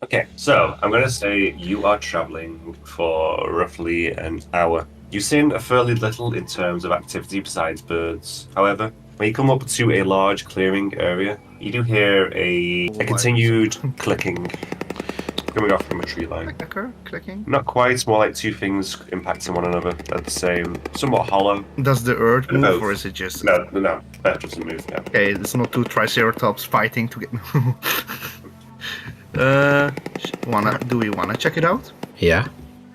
Okay, so I'm going to say you are traveling for roughly an hour. You've seen a fairly little in terms of activity besides birds. However, when you come up to a large clearing area, you do hear a continued clicking coming off from a tree line. Clicker, clicking. Not quite, more like two things impacting one another at the same, somewhat hollow. Does the earth Bit of move, both. or is it just? No, that doesn't move now. Okay, it's not two triceratops fighting to get. Do we wanna check it out? Yeah.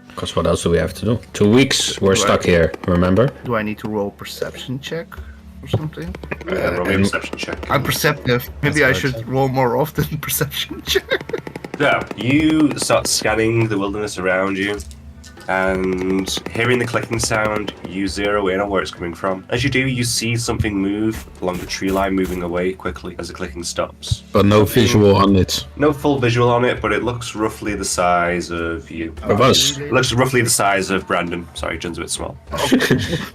Because what else do we have to do? 2 weeks, we're Right. stuck here, remember? Do I need to roll perception check or something? Roll me a perception check. I'm perceptive. Maybe I should roll more often perception check. So, you start scanning the wilderness around you, and hearing the clicking sound, you zero in on where it's coming from. As you do, you see something move along the tree line, moving away quickly as the clicking stops. But no visual on it. No full visual on it, but it looks roughly the size of you. Of us. It looks roughly the size of Brandon. Sorry, Jen's a bit small.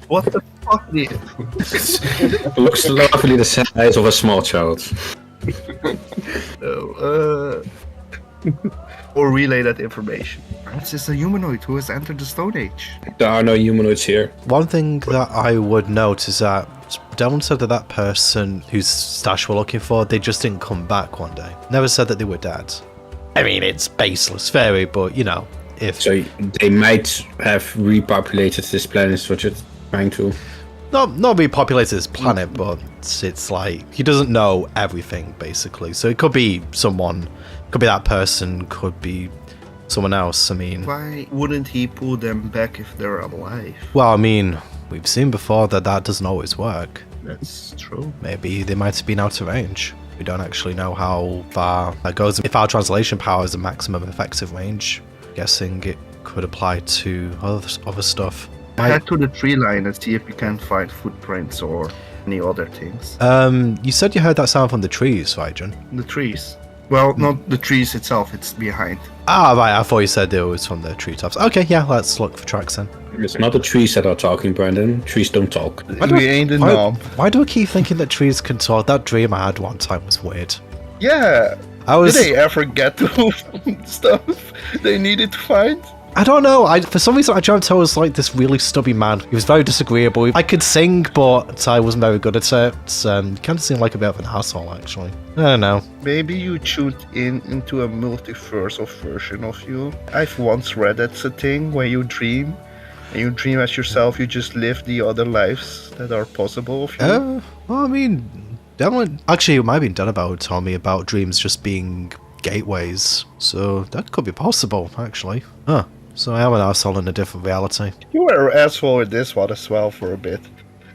What the fuck? It looks roughly the size of a small child. Or relay that information. It's just a humanoid who has entered the Stone Age. There are no humanoids here. One thing that I would note is that Devon said that person whose stash we're looking for, they just didn't come back one day. Never said that they were dead. I mean, it's baseless theory, but you know, if So they might have repopulated this planet, what you're trying to... not repopulated this planet, but it's like he doesn't know everything basically. So it could be someone, could be that person, could be someone else. I mean, Why wouldn't he pull them back if they're alive? well, I mean, we've seen before that doesn't always work. That's true. Maybe they might have been out of range. We don't actually know how far that goes. If our translation power is the maximum effective range, I'm guessing it could apply to other stuff. Head to the tree line and see if you can find footprints or any other things. You said you heard that sound from the trees, right, John? The trees. Well, not the trees itself, it's behind. Ah, right, I thought you said it was from the treetops. Okay, yeah, let's look for tracks then. It's not the trees that are talking, Brandon. Trees don't talk. We ain't in knob. Why do I keep thinking that trees can talk? That dream I had one time was weird. Yeah. I was... Did they ever get to stuff they needed to find? I don't know. For some reason, I dreamt I was like this really stubby man. He was very disagreeable. I could sing, but I wasn't very good at it. Kind of seemed like a bit of an asshole, actually. I don't know. Maybe you tuned into a multiversal version of you. I've once read that's a thing where you dream. And you dream as yourself, you just live the other lives that are possible of you. Well, I mean, definitely. Actually, it might have been done about told me about dreams just being gateways. So that could be possible, actually. Huh. So I am an asshole in a different reality. You were an asshole in this one as well for a bit.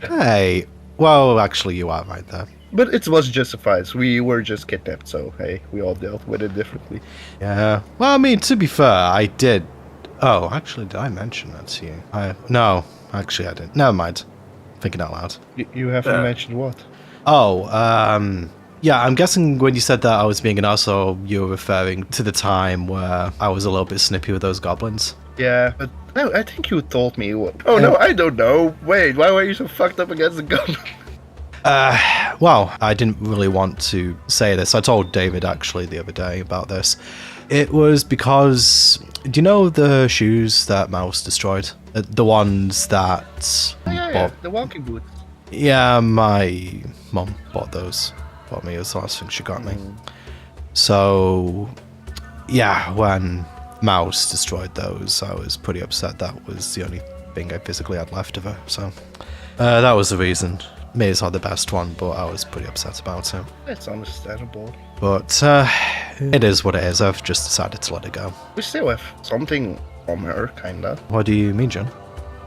Hey. Well, actually, you are right there. But it was justified. We were just kidnapped, so hey, we all dealt with it differently. Yeah. Well, I mean, to be fair, I did. Oh, actually, did I mention that to you? No, actually, I didn't. Never mind. Thinking out loud. You haven't mentioned what? Oh, yeah, I'm guessing when you said that I was being an asshole, you were referring to the time where I was a little bit snippy with those goblins. Yeah, but no, I think you told me what. Oh no, I don't know. Wait, why were you so fucked up against the goblin? Well, I didn't really want to say this. I told David actually the other day about this. It was because, do you know the shoes that Mouse destroyed? The ones that... Oh, yeah, the walking boots. Yeah, my mum bought those. Bought me, it was the last thing she got me. So, yeah, when Mouse destroyed those, I was pretty upset. That was the only thing I physically had left of her. So, that was the reason. Maybe it's not the best one, but I was pretty upset about it. That's understandable. But it is what it is. I've just decided to let it go. We still have something from her, kinda. What do you mean, John?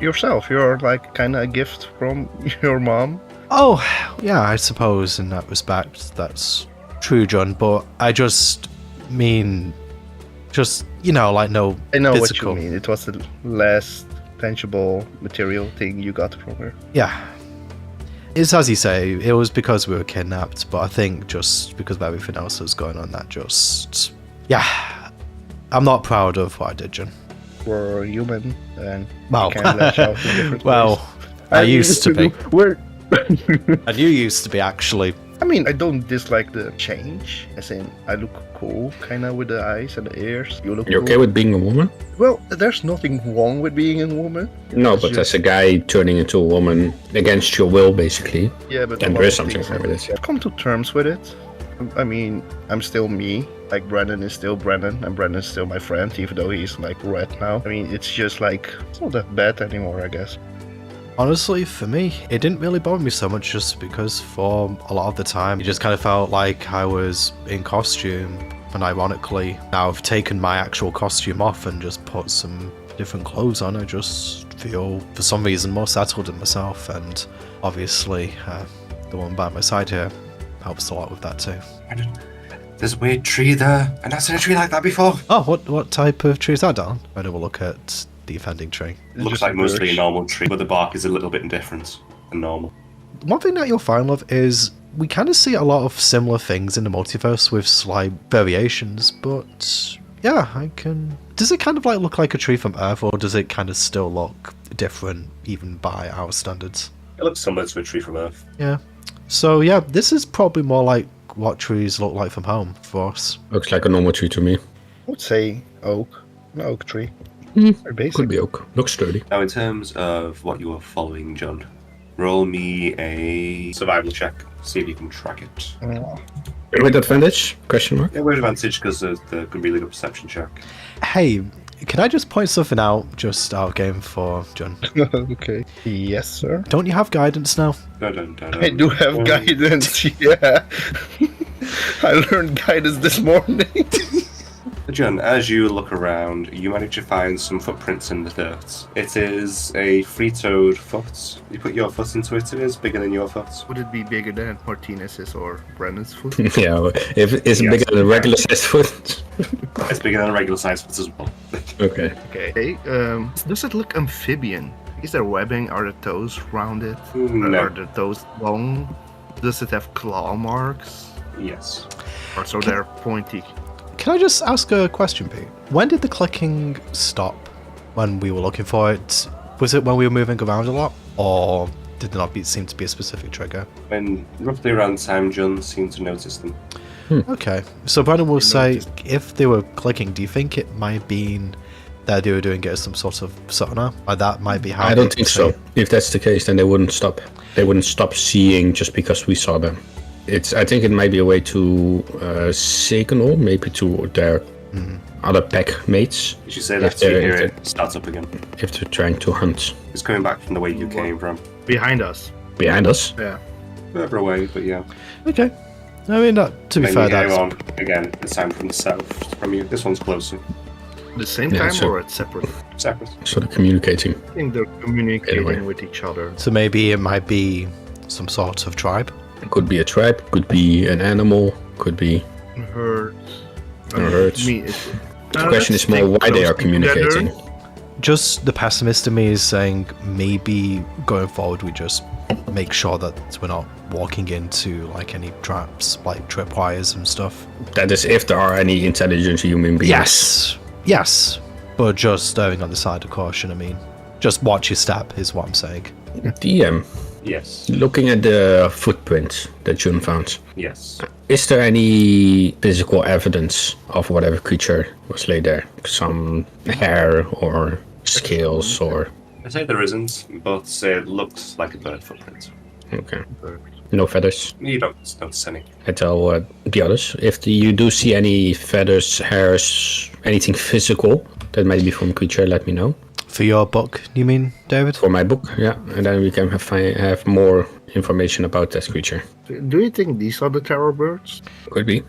Yourself, you're like kinda a gift from your mom. Oh, yeah, I suppose in that respect that's true, John. But I just mean, you know, like no I know physical. what you mean. It was the last tangible material thing you got from her. Yeah. It's as you say, it was because we were kidnapped, but I think just because of everything else that was going on, that just... Yeah. I'm not proud of what I did, John. We're human, and Well, we can lash out in different ways. well, I used to be. We're... And you used to be, actually. I mean, I don't dislike the change. As in, I look cool, kind of, with the eyes and the ears. You look You cool. okay with being a woman? Well, there's nothing wrong with being a woman. No, It's but just- as a guy turning into a woman against your will, basically. Yeah, but And a there lot is of something things wrong with it. I've come to terms with it. I mean, I'm still me. Like, Brandon is still Brandon, and Brandon's still my friend, even though he's like red now. I mean, it's just like, it's not that bad anymore, I guess. Honestly, for me, it didn't really bother me so much just because for a lot of the time, it just kind of felt like I was in costume. And ironically, now I've taken my actual costume off and just put some different clothes on. I just feel, for some reason, more settled in myself. And obviously, the one by my side here helps a lot with that too. There's a weird tree there. I've not seen a tree like that before. Oh, what type of tree is that, Dan? I know we'll look at the offending tree. It's Looks just like mostly a birch. normal tree, but the bark is a little bit different than normal. One thing that you'll find, love, is we kind of see a lot of similar things in the multiverse with slight variations, but yeah, I can... Does it kind of like look like a tree from Earth, or does it kind of still look different even by our standards? It looks similar to a tree from Earth. Yeah. So yeah, this is probably more like what trees look like from home for us. Looks like a normal tree to me. I would say oak. An oak tree. Very basic. Could be oak. Looks sturdy. Now, in terms of what you are following, John, roll me a survival check. See if you can track it. With advantage? Question mark? Yeah, with advantage because there could be a good perception check. Hey, can I just point something out just out of game for John? Okay. Yes, sir. Don't you have guidance now? Dun, dun, dun, I do have dun. guidance, yeah. I learned guidance this morning. John, as you look around, you manage to find some footprints in the dirt. It is a three-toed foot. You put your foot into it, it is bigger than your foot. Would it be bigger than Martinez's or Brandon's foot? Yeah, if it's Yes. bigger than a regular sized foot. It's bigger than a regular size foot as well. Okay. Okay. Does it look amphibian? Is there webbing? Are the toes rounded? No. Are the toes long? Does it have claw marks? Yes. Or so they're pointy? Can I just ask a question, Pete? When did the clicking stop when we were looking for it? Was it when we were moving around a lot? Or did there not seem to be a specific trigger? When roughly around the time John seemed to notice them. Okay. So Brandon will You say, noticed. if they were clicking, do you think it might have been that they were doing it as some sort of sonar? Or that might be how I don't they think so. say- If that's the case, then they wouldn't stop. They wouldn't stop seeing just because we saw them. I think it might be a way to signal, maybe to their other pack mates, You should say that If so you they're- hear if it starts up again. if they're trying to hunt. It's coming back from the way you came from. Behind us. Behind us. Yeah. Further away, but yeah. Okay. I mean, to be Then fair, you hear that's... on again, this time from the south from you. This one's closer. The same Yeah, time so- or it's separate? Separate. Sort of communicating. I think they're communicating Anyway. with each other. So maybe it might be some sort of tribe? Could be a tribe, could be an animal, could be. Herd. Herds. The question is more why they are communicating. Just the pessimist in me is saying maybe going forward we just make sure that we're not walking into like any traps, like tripwires and stuff. That is if there are any intelligent human beings. Yes. But just erring on the side of caution, I mean. Just watch your step is what I'm saying. DM, Yes. looking at the footprints that Jun found, Yes. is there any physical evidence of whatever creature was laid there? Some hair or scales or... I'd say there isn't, but it looks like a bird footprint. Okay. No feathers. You don't notice any. I tell the others, if you do see any feathers, hairs, anything physical that might be from a creature, let me know. For your book, you mean, David? For my book, yeah, and then we can have more information about that creature. Do you think these are the terror birds? Could be.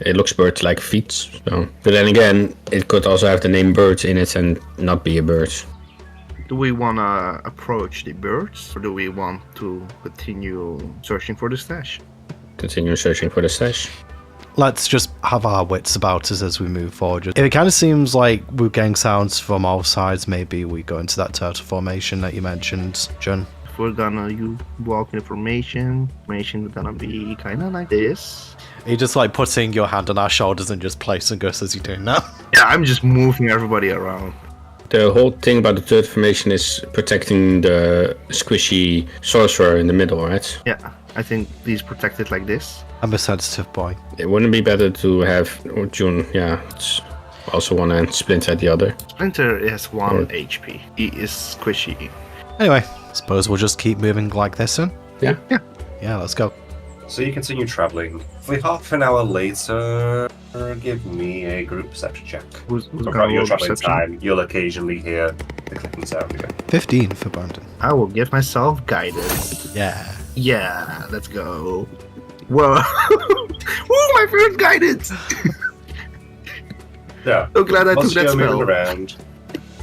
It looks bird-like feet, so. But then again, it could also have the name bird in it and not be a bird. Do we want to approach the birds or do we want to continue searching for the stash? Continue searching for the stash. Let's just have our wits about us as we move forward. If it kind of seems like we're getting sounds from all sides, maybe we go into that turtle formation that you mentioned, John. If we're gonna walk in formation is gonna be kind of like this. Are you just like putting your hand on our shoulders and just placing us as you're doing now? Yeah, I'm just moving everybody around. The whole thing about the third formation is protecting the squishy sorcerer in the middle, right? Yeah. I think he's protected like this. I'm a sensitive boy. It wouldn't be better to have June, it's also one and Splinter at the other. Splinter has 1 Or- HP. He is squishy. Anyway, suppose we'll just keep moving like this then. Yeah. Yeah, let's go. So you continue traveling. For half an hour later, give me a group perception check. Who's Throughout gonna your roll traveling perception? time, you'll occasionally hear the clicking sound again. 15 for Brandon. I will give myself guidance. Yeah. Yeah, let's go. Whoa! Woo, my first guidance! Yeah. So glad I took Once that you're moving spell. around,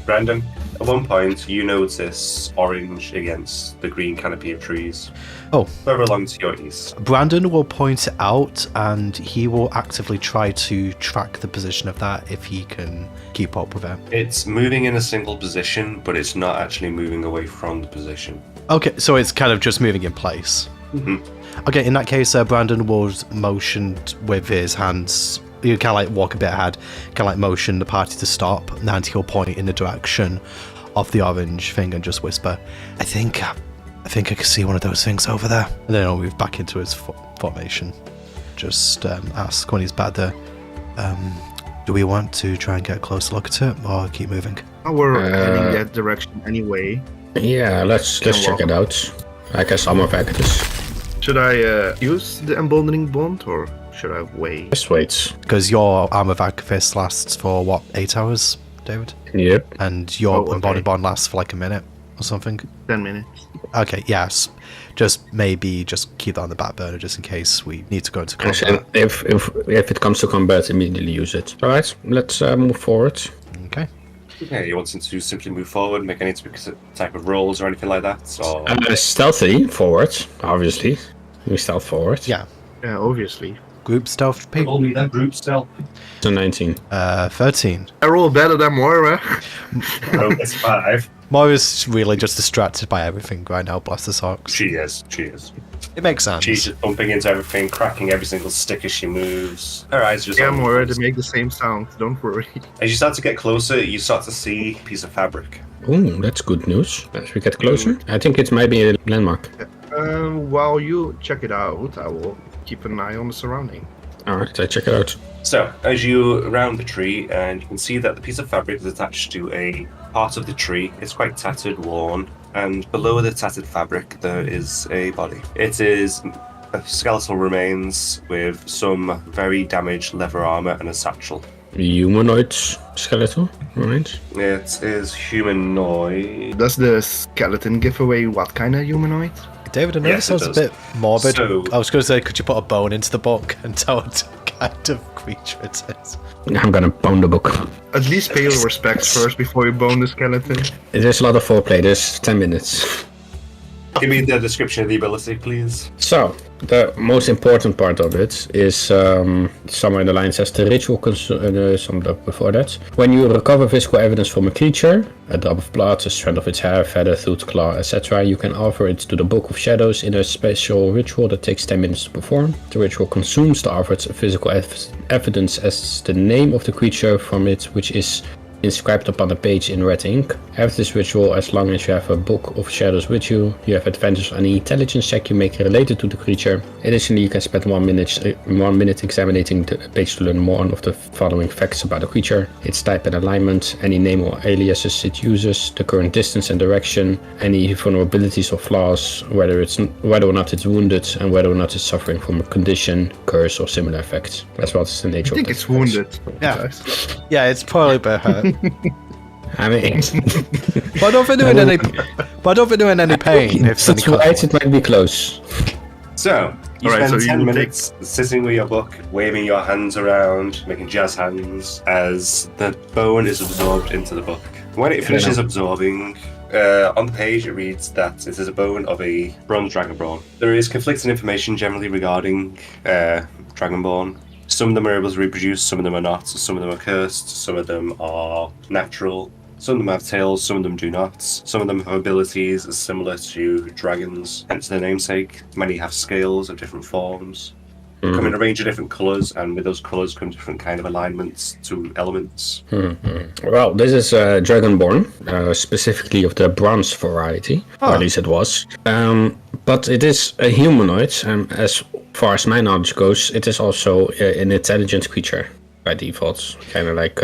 Brandon, at one point you notice orange against the green canopy of trees. Oh. Further along to your east. Brandon will point it out and he will actively try to track the position of that if he can keep up with it. It's moving in a single position, but it's not actually moving away from the position. Okay, so it's kind of just moving in place. Mhm. Okay, in that case, Brandon will motion with his hands. You kind of like walk a bit ahead, kind of like motion the party to stop, and he'll point in the direction of the orange thing and just whisper, I think I can see one of those things over there. And then he'll move back into his formation. Just ask when he's back there, do we want to try and get a closer look at it, or keep moving? We're heading that direction anyway. Yeah, let's check it out. I guess I'm of actors. Should I use the emboldening bond or should I wait? Just wait. Because your armor of Archivist lasts for, what, 8 hours, David? Yep. And your Oh, okay. embodied bond lasts for like a minute or something? 10 minutes. Okay, yes. Just keep that on the back burner just in case we need to go into Actually, combat. if it comes to combat, immediately use it. All right, let's move forward. Okay. Yeah, you wanting to simply move forward, make any type of rolls or anything like that? Or Stealthy forward, obviously. We stealth forward. Yeah. Yeah, obviously. Group stealth P. roll me that group stealth. So 19. 13. I roll better than Moira. Oh, it's 5. Moira's really just distracted by everything right now, bless the socks. She is. It makes sense. She's just bumping into everything, cracking every single stick as she moves. Her eyes just Yeah, open Moira, closed. they make the same sound. Don't worry. As you start to get closer, you start to see a piece of fabric. Oh, that's good news. As we get closer, I think it might be a landmark. While you check it out, I will keep an eye on the surrounding. All right, I check it out. So, as you round the tree, and you can see that the piece of fabric is attached to a part of the tree. It's quite tattered, worn, and below the tattered fabric there is a body. It is skeletal remains with some very damaged leather armor and a satchel. Humanoid skeletal, right? It is humanoid. Does the skeleton give away what kind of humanoid? David, I know Yes, this it sounds a does. bit morbid. So- I was going to say, could you put a bone into the book and tell what kind of creature it is? I'm gonna bone the book. At least pay your respects first before you bone the skeleton. There's a lot of foreplay, there's 10 minutes. Give me the description of the ability, please. So, the most important part of it is somewhere in the line says the ritual summed up before that. When you recover physical evidence from a creature, a drop of blood, a strand of its hair, feather, tooth, claw, etc., you can offer it to the Book of Shadows in a special ritual that takes 10 minutes to perform. The ritual consumes the offered physical evidence as the name of the creature from it, which is inscribed upon a page in red ink. After this ritual, as long as you have a Book of Shadows with you, you have advantage on any intelligence check you make related to the creature. Additionally, you can spend 1 minute examining the page to learn more of the following facts about the creature: its type and alignment, any name or aliases it uses, the current distance and direction, any vulnerabilities or flaws, whether or not it's wounded, and whether or not it's suffering from a condition, curse, or similar effects, as well as the nature I think of it's the wounded. Yeah. Yeah, it's probably a bit hurt. I mean, But I don't think they're in any. But I don't think they're in any pain. If if it's right, it might be close. So, you Alright, spend so 10 you minutes sitting with your book, waving your hands around, making jazz hands, as the bone is absorbed into the book. When it finishes absorbing, on the page it reads that it is a bone of a bronze dragonborn. There is conflicting information generally regarding dragonborn. Some of them are able to reproduce, some of them are not, some of them are cursed, some of them are natural, some of them have tails, some of them do not. Some of them have abilities similar to dragons, hence their namesake. Many have scales of different forms. come in a range of different colours, and with those colours come different kind of alignments to elements. Well, this is Dragonborn, specifically of the bronze variety, or at least it was. But it is a humanoid, and as far as my knowledge goes, it is also an intelligent creature by default. Kind of like,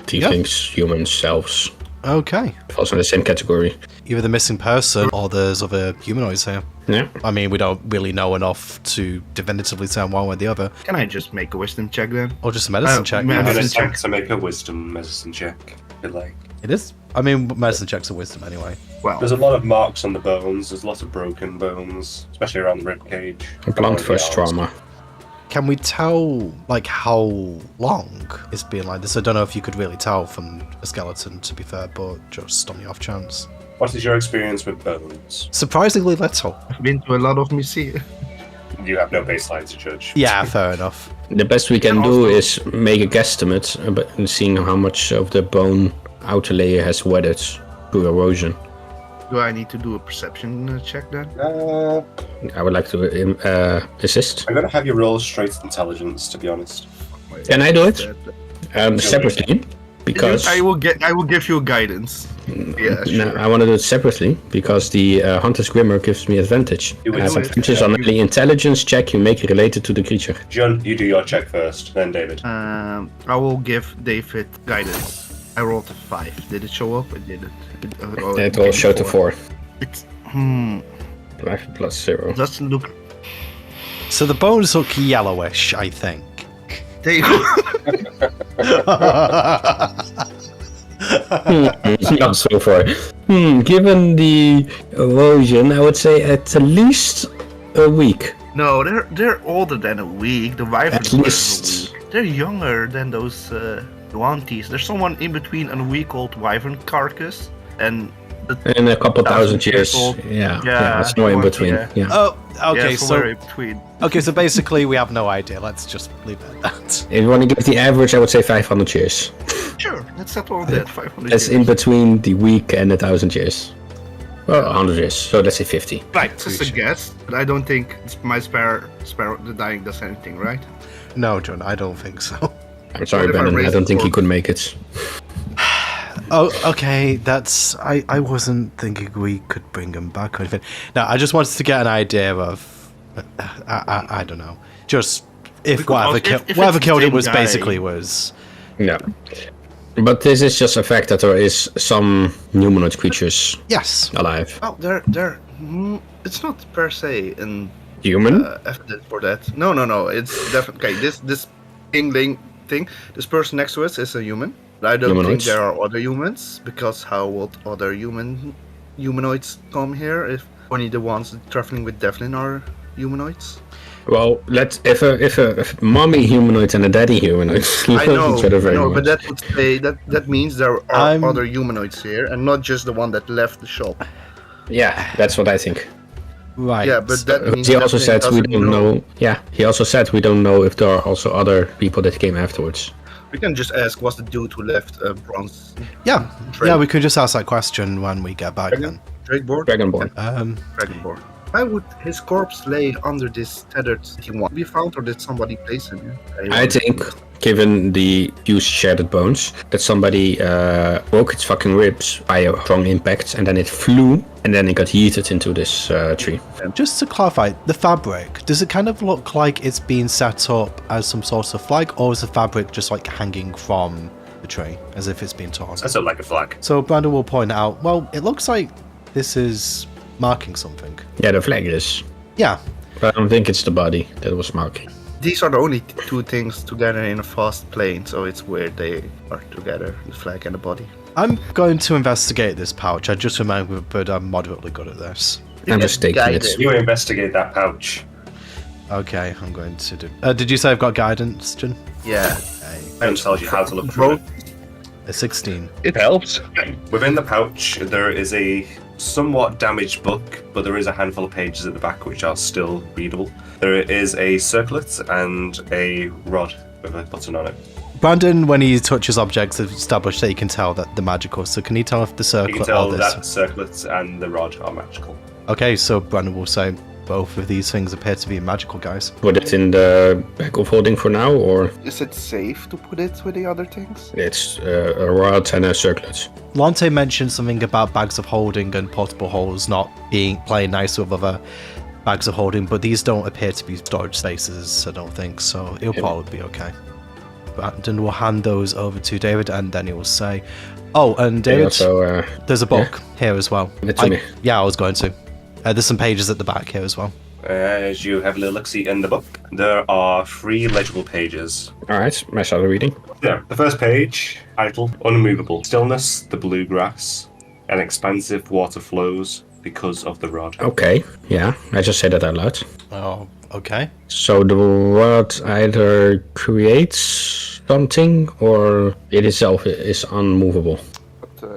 tieflings, humans, elves. Okay. Falls in the same category. Either the missing person or there's other humanoids here. Yeah. I mean, we don't really know enough to definitively say one way or the other. Can I just make a wisdom check then? Or just a medicine check. yeah. I'm going to Medicine check. attempt to make a wisdom medicine check. If you like. It is? I mean, medicine checks are wisdom anyway. Well, There's a lot of marks on the bones. There's lots of broken bones, especially around the rib cage. Blunt force trauma. Can we tell, like, how long it's been like this? I don't know if you could really tell from a skeleton, to be fair, but just on the off chance. What is your experience with bones? Surprisingly little. I've been to a lot of museums. You have no baseline to judge. Yeah, fair enough. The best we can do is make a guesstimate about seeing how much of the bone outer layer has weathered through erosion. Do I need to do a perception check then? I would like to assist. I'm going to have you roll straight intelligence, to be honest. Can I do it? Separately, because I will give you guidance. Yeah, sure. no, I want to do it separately because the Hunter's Grimmer gives me advantage. You would I have do it. advantage on any intelligence check you make related to the creature. John, you do your check first, then David. I will give David guidance. I rolled a 5. Did it show up? It didn't. It will show to 4. It's 5 plus 0. doesn't look. So the bones look yellowish, I think. They Not so far. Given the erosion, I would say at least a week. No, they're older than a week. The wyverns At were a least. week. They're younger than those Duantes. There's someone in between a week-old wyvern carcass and In a couple thousand 1,000 years. years old. Yeah, it's no in between. Yeah. Oh, okay, somewhere so in between. okay, so basically we have no idea. Let's just leave it at that. If you want to give the average, I would say 500 years. Sure, let's settle on that. 500 That's years. in between the week and 1,000 years. Well, 100 years, so let's say 50. Right, just a guess, but I don't think my sparrow the dying does anything, right? No, John, I don't think so. I'm sorry, What if I Brandon, I raise don't the think you corpse? could make it. Oh, okay, that's... I wasn't thinking we could bring him back or anything. No, I just wanted to get an idea of... I don't know. Just if Because if whatever it's killed the him was same guy- basically was... Yeah. But this is just a fact that there is some humanoid creatures Yes. alive. Oh, it's not per se an Human? evidence for that. No. It's definitely okay. This Ingling thing. This person next to us is a human. I don't Humanoids. think there are other humans because how would other humanoids come here if only the ones traveling with Devlin are humanoids? Well, if a mommy humanoid and a daddy humanoid I know, love each other very but much. that would say that means there are I'm- other humanoids here and not just the one that left the shop. Yeah, that's what I think. Right. Yeah, but that means He also Devlin said we doesn't don't know. Yeah, he also said we don't know if there are also other people that came afterwards. We can just ask, what's the dude who left bronze? Yeah. Trade. Yeah, we could just ask that question when we get back then. Drakeborn? Dragonborn. Dragonborn. Why would his corpse lay under this tethered city wall? Be found, or did somebody place him here? I think, given the huge shattered bones, that somebody broke its fucking ribs by a strong impact, and then it flew, and then it got yeeted into this tree. Just to clarify, the fabric, does it kind of look like it's being set up as some sort of flag, or is the fabric just like hanging from the tree, as if it's being torn? That's not like a flag. So Brandon will point out, well, it looks like this is marking something. Yeah, the flag is. Yeah. But I don't think it's the body that was marking. These are the only two things together in a fast plane, so it's weird they are together, the flag and the body. I'm going to investigate this pouch. I just remembered I'm moderately good at this. I'm just taking it. You investigate that pouch. Okay, I'm going to do... did you say I've got guidance, Jen? Yeah. And tells you how to look through it. A 16. It helps. Within the pouch, there is a somewhat damaged book, but there is a handful of pages at the back which are still readable. There is a circlet and a rod with a button on it. Brandon, when he touches objects, has established that he can tell that they're magical. So can he tell if the You can circlet tell or that this? circlet and the rod are magical. Okay, so Brandon will say, both of these things appear to be magical, guys. Put it in the bag of holding for now, or Is it safe to put it with the other things? it's a rod and a circlet. Lante mentioned something about bags of holding and portable holes not playing nice with other bags of holding, but these don't appear to be storage spaces, I don't think, so it'll probably be okay. But then we'll hand those over to David, and then he will say, "Oh, and David, Also, there's a book here as well." It's me. Yeah, I was going to. There's some pages at the back here as well. As you have a little look-see in the book, there are 3 legible pages. all right, I started reading. Yeah, the first page, title, Unmovable. Stillness, the bluegrass, and expansive water flows because of the rod. Okay, yeah, I just said that out loud. Oh, okay. So the rod either creates something or it itself is unmovable.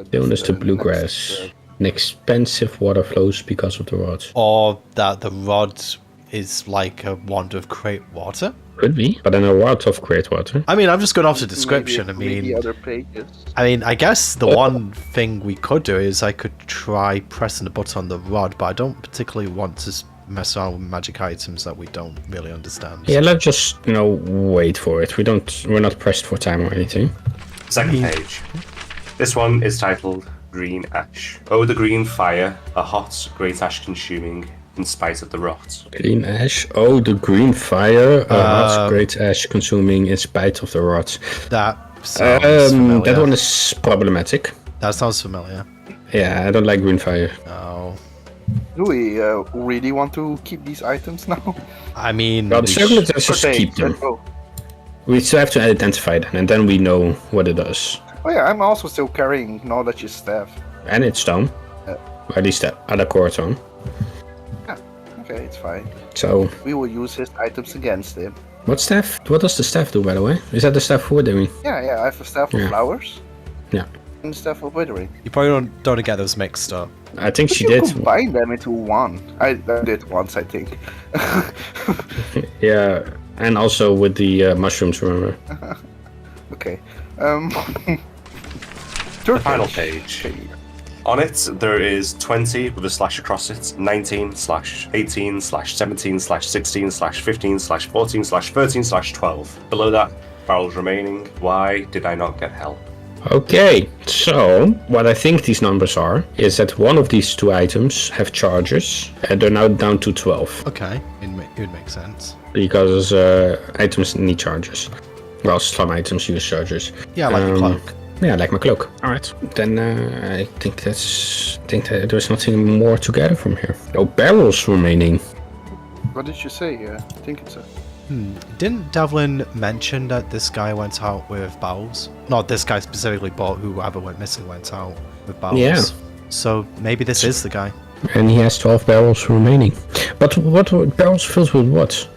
Stillness to bluegrass. An expensive water flows because of the rod. Or that the rod is like a wand of create water. Could be, but then a rod of create water. I mean, I'm just going off the description. Maybe other pages. I guess the one thing we could do is I could try pressing the button on the rod, but I don't particularly want to mess around with magic items that we don't really understand. Yeah, let's just wait for it. We're not pressed for time or anything. Second page. This one is titled Green Ash. Oh, the green fire, a hot, great ash consuming, in spite of the rot. Green ash. Oh, the green fire. Hot, great ash consuming in spite of the rot. That sounds familiar. That one is problematic. That sounds familiar. Yeah, I don't like green fire. Oh. Do we really want to keep these items now? I mean, Well, the circlet, let's just Okay, keep them. let's go. We still have to identify them, and then we know what it does. Oh yeah, I'm also still carrying knowledge's staff. And it's stone. Or at least the other core stone. Yeah, okay, it's fine. So, We will use his items against him. what does the staff do, by the way? Is that the staff we're doing? Yeah, I have a staff of Yeah. flowers Yeah. and a staff of withering. you probably don't want to get those mixed up. I think she You did. combine them into one. I did once, I think. Yeah, and also with the mushrooms, remember? Okay. The final page. On it, there is 20 with a slash across it, 19 slash 18 slash 17 slash 16 slash 15 slash 14 slash 13 slash 12. Below that, barrels remaining. Why did I not get help? Okay, so what I think these numbers are is that one of these 2 items have charges, and they're now down to 12 Okay, it would make sense. because items need charges. Well, some items use charges. Yeah, like a cloak. Yeah, like my cloak. All right, then I think that there's nothing more to gather from here. Oh, barrels remaining. What did you say? I think it's a... Didn't Devlin mention that this guy went out with barrels? Not this guy specifically, but whoever went missing went out with barrels. Yeah. So maybe this is the guy. And he has 12 barrels remaining. But what barrels filled with what?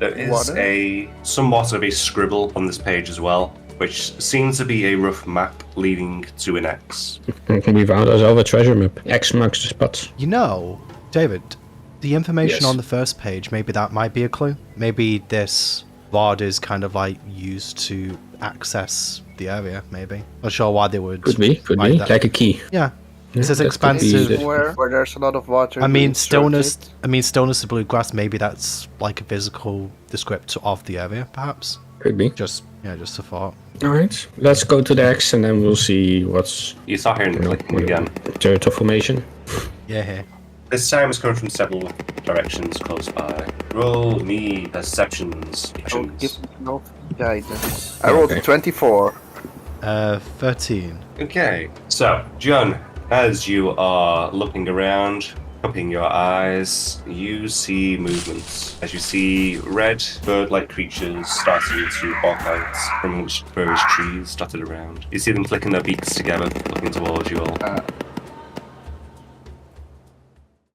There is Water? somewhat of a scribble on this page as well, which seems to be a rough map leading to an X. We found ourselves a treasure map. X marks the spot. You know, David, the information Yes. on the first page, maybe that might be a clue. Maybe this rod is kind of like used to access the area, maybe. Not sure why they would. Could be, write that. like a key. Yeah. It says that could be expansive. the- Where there's a lot of water. I mean, being stillness. sorted. I mean, stillness to bluegrass. Maybe that's like a physical descriptor of the area, perhaps. Could be. Just a thought. All right, let's go to the X and then we'll see what's You start hearing the clicking again. turtle formation. Yeah. This time it's coming from several directions close by. Roll me perceptions. Don't give me no guidance. I rolled Okay. 24. 13. Okay, so, John, as you are looking around, opening your eyes, you see movements. As you see red, bird-like creatures starting to walk out from various trees dotted around. You see them flicking their beaks together, looking towards you all.